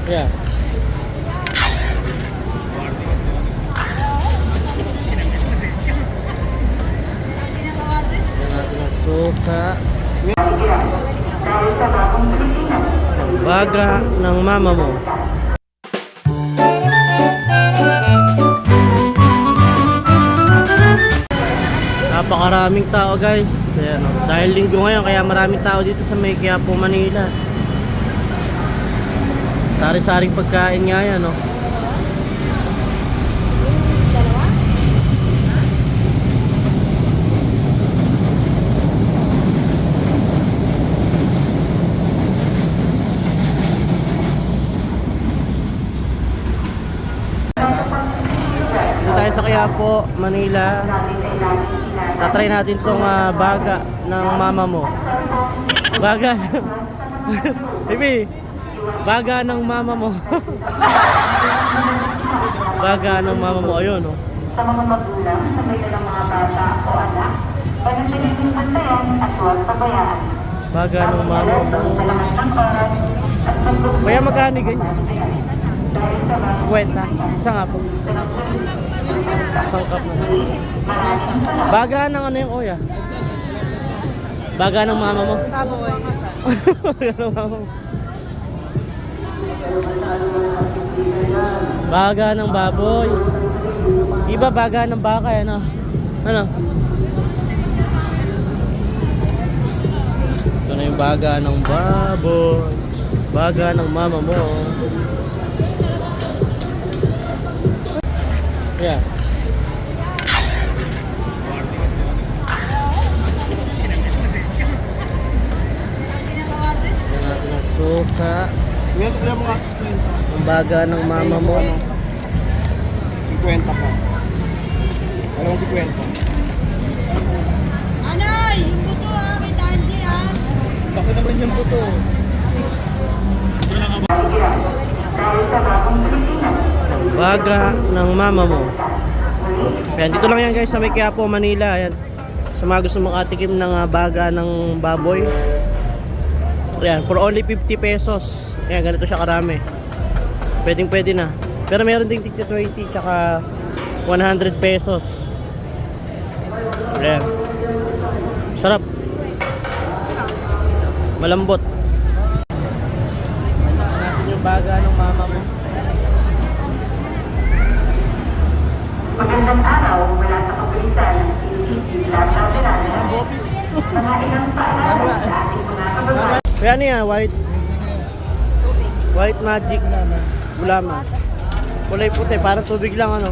Yeah. Yan natin ang suka. Baga ng mama mo. Napakaraming tao guys. Ayan, oh. Dahil linggo ngayon kaya maraming tao dito sa May Quiapo, Manila. Sari-saring pagkain nga yan, oh. Dito tayo sa Quiapo, Manila. Tatry natin tong baga ng mama mo. Baga. Baby, baga ng mama mo. Baga ng mama mo. Ayun, oh. Sa mga magulang na may dalang mga bata o anak, panatiliting bantayan at huwag pabayaan. Baga ng mama mo. Salamat ng oras at magbubuhay. Kaya magkano ganyan? Kwenta. Isa nga po. Isang cup na. Baga ng ano yung kuya? Baga ng mama mo? Baga ng mama mo. Baga ng baboy. Iba baga ng baka, ano? Ano? Ito na yung baga ng baboy. Baga ng mama mo. Yeah. Yan natin ang suka. Ang baga ng mama mo. 50 pa. Alam mo 50. Anay! Yung puso kay Tanji Bakit naman yung buto? Baga ng mama mo. Ayan, dito lang yan guys sa May Quiapo, Manila. Ayan. Sa mga gusto mong atikim ng baga ng baboy. Ayan, for only 50 pesos. Ayan, ganito siya karami. Pwede na. Pero meron ding tigti 20 tsaka 100 pesos. Ayan. Sarap. Malambot. Natin yung baga ng mama mo. Magandang araw mula sa kapulisan, PCC Las Vegas. Mga ilang paalala sa ating mga kababayan. Kaya ano yan? White magic. Gulaman. Kulay puti. Parang tubig lang ano.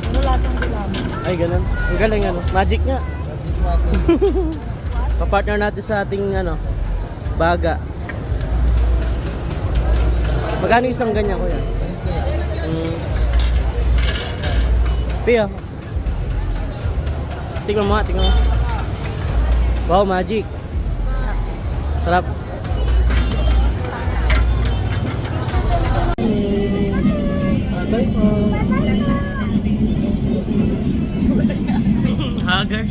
Ano lasang gulaman? Ay ganun. Ang galing ano. Magic nga. Magic water. Papartner natin sa ating ano. Baga. Magkano isang ganyan kuya? 20. Pia. Tingnan mo nga. Tingnan mo. Wow, magic. Sarap. Bye po. Haggard.